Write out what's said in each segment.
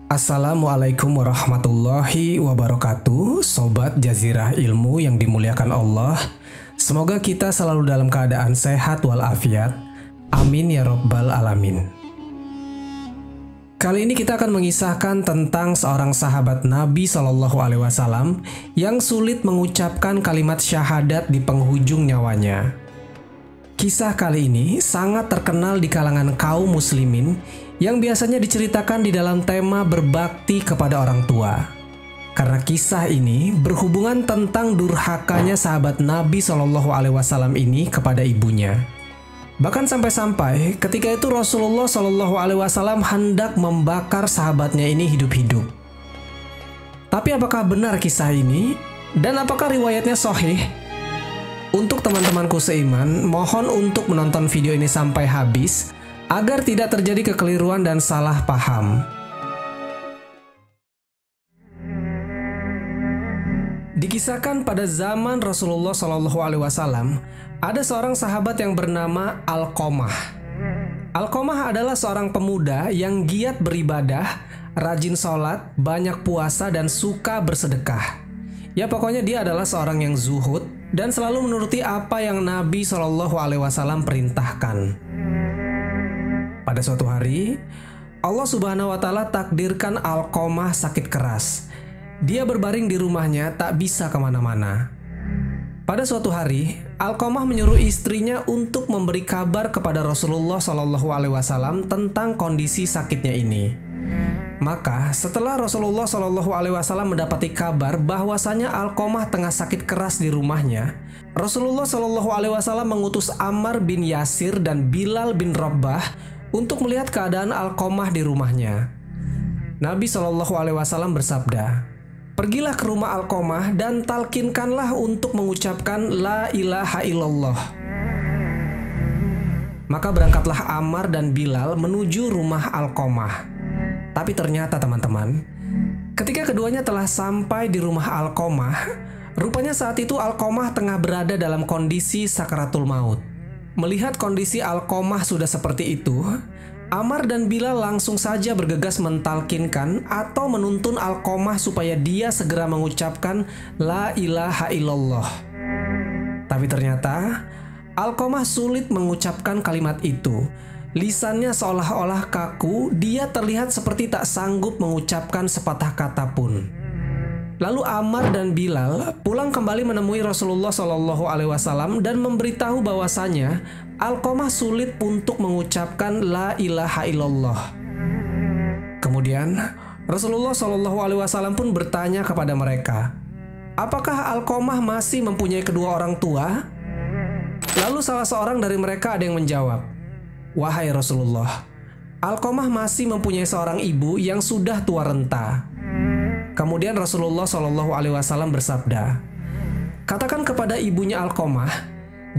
Assalamualaikum warahmatullahi wabarakatuh, Sobat Jazirah Ilmu yang dimuliakan Allah. Semoga kita selalu dalam keadaan sehat walafiat. Amin ya Rabbal Alamin. Kali ini kita akan mengisahkan tentang seorang sahabat Nabi SAW yang sulit mengucapkan kalimat syahadat di penghujung nyawanya. Kisah kali ini sangat terkenal di kalangan kaum muslimin yang biasanya diceritakan di dalam tema berbakti kepada orang tua. Karena kisah ini berhubungan tentang durhakanya sahabat Nabi SAW ini kepada ibunya. Bahkan sampai-sampai ketika itu Rasulullah SAW hendak membakar sahabatnya ini hidup-hidup. Tapi apakah benar kisah ini? Dan apakah riwayatnya sahih? Untuk teman-temanku seiman, mohon untuk menonton video ini sampai habis agar tidak terjadi kekeliruan dan salah paham. Dikisahkan pada zaman Rasulullah SAW, ada seorang sahabat yang bernama Alqamah. Alqamah adalah seorang pemuda yang giat beribadah, rajin sholat, banyak puasa, dan suka bersedekah. Ya pokoknya dia adalah seorang yang zuhud dan selalu menuruti apa yang Nabi SAW perintahkan. Pada suatu hari, Allah Subhanahu wa Ta'ala takdirkan Alqamah sakit keras. Dia berbaring di rumahnya, tak bisa kemana-mana. Pada suatu hari, Alqamah menyuruh istrinya untuk memberi kabar kepada Rasulullah SAW tentang kondisi sakitnya ini. Maka setelah Rasulullah SAW mendapati kabar bahwasanya Alqamah tengah sakit keras di rumahnya, Rasulullah SAW mengutus Ammar bin Yasir dan Bilal bin Rabah untuk melihat keadaan Alqamah di rumahnya. Nabi SAW bersabda, "Pergilah ke rumah Alqamah dan talkinkanlah untuk mengucapkan La ilaha illallah." Maka berangkatlah Ammar dan Bilal menuju rumah Alqamah. Tapi ternyata teman-teman, ketika keduanya telah sampai di rumah Alqamah, rupanya saat itu Alqamah tengah berada dalam kondisi sakaratul maut. Melihat kondisi Alqamah sudah seperti itu, Ammar dan Bilal langsung saja bergegas mentalkinkan atau menuntun Alqamah supaya dia segera mengucapkan La ilaha illallah. Tapi ternyata Alqamah sulit mengucapkan kalimat itu. Lisannya seolah-olah kaku, dia terlihat seperti tak sanggup mengucapkan sepatah kata pun. Lalu Ammar dan Bilal pulang kembali menemui Rasulullah SAW dan memberitahu bahwasanya Alqamah sulit untuk mengucapkan La ilaha illallah. Kemudian Rasulullah SAW pun bertanya kepada mereka, "Apakah Alqamah masih mempunyai kedua orang tua?" Lalu salah seorang dari mereka ada yang menjawab, "Wahai Rasulullah, Alqamah masih mempunyai seorang ibu yang sudah tua renta." Kemudian Rasulullah SAW bersabda, "Katakan kepada ibunya Alqamah,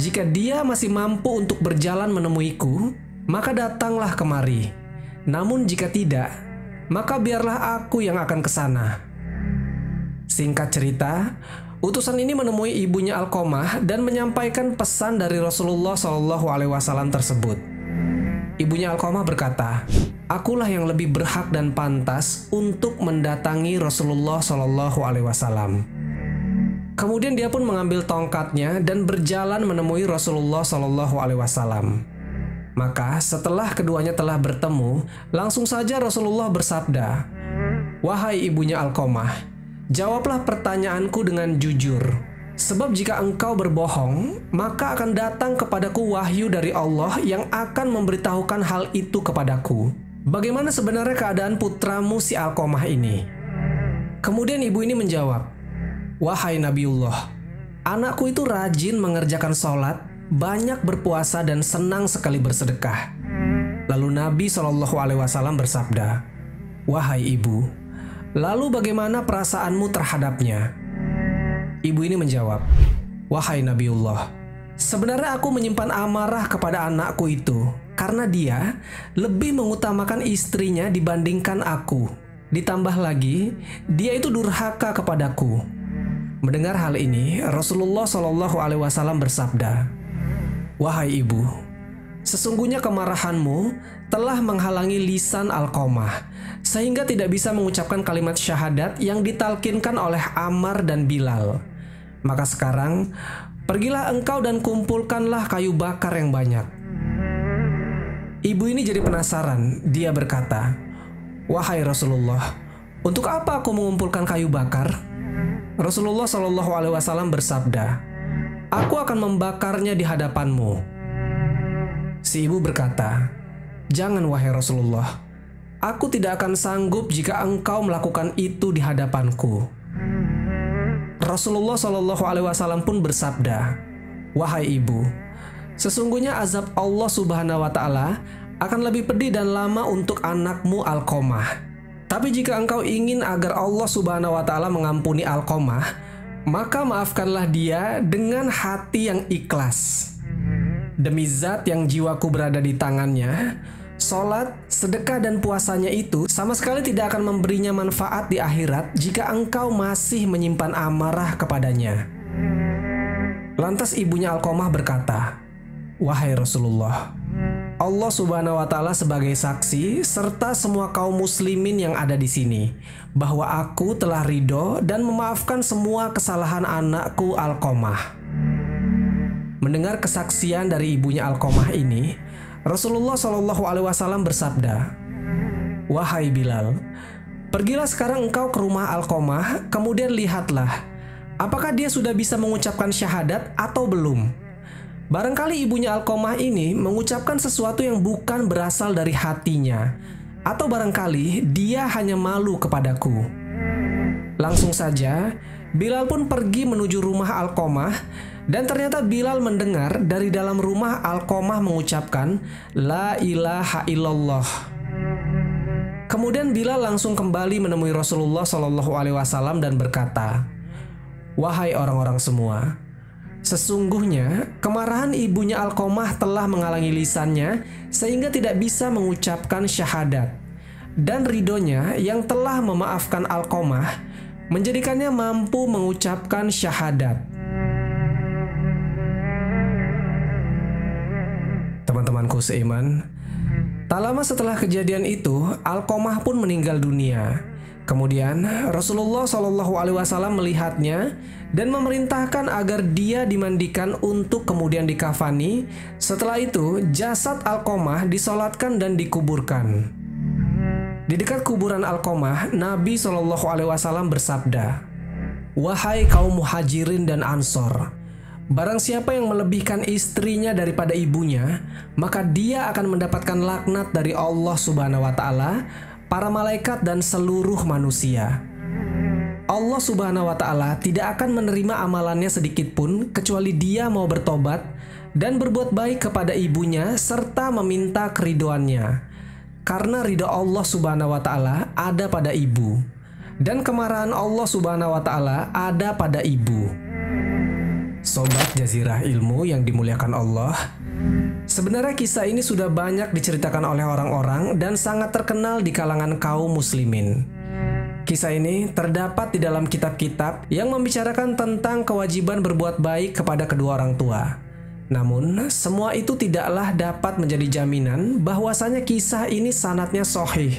jika dia masih mampu untuk berjalan menemuiku, maka datanglah kemari. Namun jika tidak, maka biarlah aku yang akan ke sana." Singkat cerita, utusan ini menemui ibunya Alqamah dan menyampaikan pesan dari Rasulullah SAW tersebut. Ibunya Alqamah berkata, "Akulah yang lebih berhak dan pantas untuk mendatangi Rasulullah SAW." Kemudian dia pun mengambil tongkatnya dan berjalan menemui Rasulullah SAW. Maka setelah keduanya telah bertemu, langsung saja Rasulullah bersabda, "Wahai ibunya Alqamah, jawablah pertanyaanku dengan jujur. Sebab jika engkau berbohong, maka akan datang kepadaku wahyu dari Allah yang akan memberitahukan hal itu kepadaku. Bagaimana sebenarnya keadaan putramu si Alqamah ini?" Kemudian ibu ini menjawab, "Wahai Nabiullah, anakku itu rajin mengerjakan sholat, banyak berpuasa dan senang sekali bersedekah." Lalu Nabi SAW bersabda, "Wahai ibu, lalu bagaimana perasaanmu terhadapnya?" Ibu ini menjawab, "Wahai Nabiullah, sebenarnya aku menyimpan amarah kepada anakku itu karena dia lebih mengutamakan istrinya dibandingkan aku. Ditambah lagi, dia itu durhaka kepadaku." Mendengar hal ini, Rasulullah SAW bersabda, "Wahai ibu, Sesungguhnya kemarahanmu telah menghalangi lisan Alqamah, sehingga tidak bisa mengucapkan kalimat syahadat yang ditalkinkan oleh Ammar dan Bilal. Maka sekarang, pergilah engkau dan kumpulkanlah kayu bakar yang banyak. Ibu ini jadi penasaran. Dia berkata, "Wahai Rasulullah, untuk apa aku mengumpulkan kayu bakar?" Rasulullah Shallallahu Alaihi Wasallam bersabda, "Aku akan membakarnya di hadapanmu." Si ibu berkata, "Jangan wahai Rasulullah, aku tidak akan sanggup jika engkau melakukan itu di hadapanku." Rasulullah Shallallahu Alaihi Wasallam pun bersabda, "Wahai ibu, sesungguhnya azab Allah Subhanahu Wa Taala akan lebih pedih dan lama untuk anakmu Alqamah. Tapi jika engkau ingin agar Allah Subhanahu Wa Taala mengampuni Alqamah, maka maafkanlah dia dengan hati yang ikhlas. Demi zat yang jiwaku berada di tangannya, sholat, sedekah dan puasanya itu sama sekali tidak akan memberinya manfaat di akhirat jika engkau masih menyimpan amarah kepadanya." Lantas ibunya Alqamah berkata, "Wahai Rasulullah, Allah Subhanahu wa Ta'ala sebagai saksi serta semua kaum muslimin yang ada di sini bahwa aku telah ridho dan memaafkan semua kesalahan anakku Alqamah." Mendengar kesaksian dari ibunya Alqamah ini, Rasulullah Shallallahu Alaihi Wasallam bersabda, "Wahai Bilal, pergilah sekarang engkau ke rumah Alqamah, kemudian lihatlah, apakah dia sudah bisa mengucapkan syahadat atau belum. Barangkali ibunya Alqamah ini mengucapkan sesuatu yang bukan berasal dari hatinya, atau barangkali dia hanya malu kepadaku." Langsung saja, Bilal pun pergi menuju rumah Alqamah, dan ternyata Bilal mendengar dari dalam rumah Alqamah mengucapkan La ilaha illallah. Kemudian Bilal langsung kembali menemui Rasulullah Shallallahu Alaihi Wasallam dan berkata, "Wahai orang-orang semua, sesungguhnya kemarahan ibunya Alqamah telah menghalangi lisannya sehingga tidak bisa mengucapkan syahadat, dan ridhonya yang telah memaafkan Alqamah menjadikannya mampu mengucapkan syahadat." Teman-temanku seiman, tak lama setelah kejadian itu, Alqamah pun meninggal dunia. Kemudian Rasulullah Shallallahu Alaihi Wasallam melihatnya dan memerintahkan agar dia dimandikan untuk kemudian dikafani. Setelah itu, jasad Alqamah disolatkan dan dikuburkan. Di dekat kuburan Alqamah, Nabi Shallallahu Alaihi Wasallam bersabda, "Wahai kaum muhajirin dan ansor, barang siapa yang melebihkan istrinya daripada ibunya, maka dia akan mendapatkan laknat dari Allah Subhanahu wa Ta'ala, para malaikat dan seluruh manusia. Allah Subhanahu wa Ta'ala tidak akan menerima amalannya sedikit pun kecuali dia mau bertobat dan berbuat baik kepada ibunya serta meminta keridoannya. Karena ridho Allah Subhanahu wa Ta'ala ada pada ibu, dan kemarahan Allah Subhanahu wa Ta'ala ada pada ibu." Sobat Jazirah Ilmu yang dimuliakan Allah, sebenarnya kisah ini sudah banyak diceritakan oleh orang-orang dan sangat terkenal di kalangan kaum muslimin. Kisah ini terdapat di dalam kitab-kitab yang membicarakan tentang kewajiban berbuat baik kepada kedua orang tua. Namun, semua itu tidaklah dapat menjadi jaminan bahwasanya kisah ini sanadnya sahih.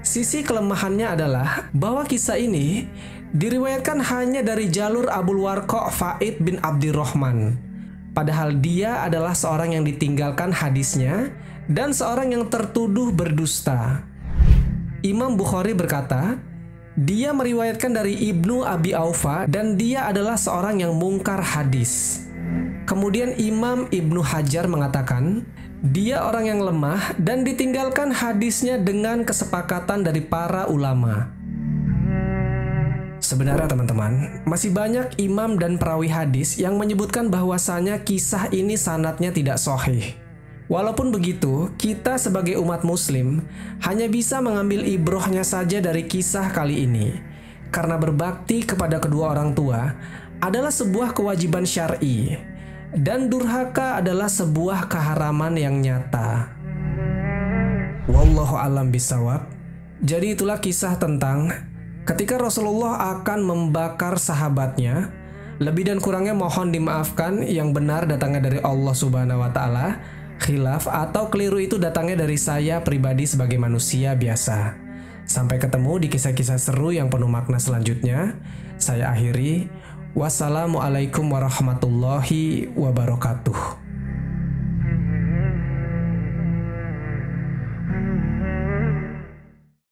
Sisi kelemahannya adalah bahwa kisah ini diriwayatkan hanya dari jalur Abul Warqa' Faid bin Abdirrahman. Padahal dia adalah seorang yang ditinggalkan hadisnya dan seorang yang tertuduh berdusta. Imam Bukhari berkata, dia meriwayatkan dari Ibnu Abi Aufa dan dia adalah seorang yang mungkar hadis. Kemudian Imam Ibnu Hajar mengatakan, dia orang yang lemah dan ditinggalkan hadisnya dengan kesepakatan dari para ulama. Sebenarnya teman-teman, masih banyak imam dan perawi hadis yang menyebutkan bahwasanya kisah ini sanadnya tidak sahih. Walaupun begitu, kita sebagai umat muslim hanya bisa mengambil ibrohnya saja dari kisah kali ini. Karena berbakti kepada kedua orang tua adalah sebuah kewajiban syar'i, dan durhaka adalah sebuah keharaman yang nyata. Wallahu a'lam bishawab. Jadi itulah kisah tentang ketika Rasulullah akan membakar sahabatnya. Lebih dan kurangnya mohon dimaafkan, yang benar datangnya dari Allah Subhanahu wa Ta'ala. khilaf atau keliru itu datangnya dari saya pribadi sebagai manusia biasa. Sampai ketemu di kisah-kisah seru yang penuh makna selanjutnya. Saya akhiri. Wassalamualaikum warahmatullahi wabarakatuh.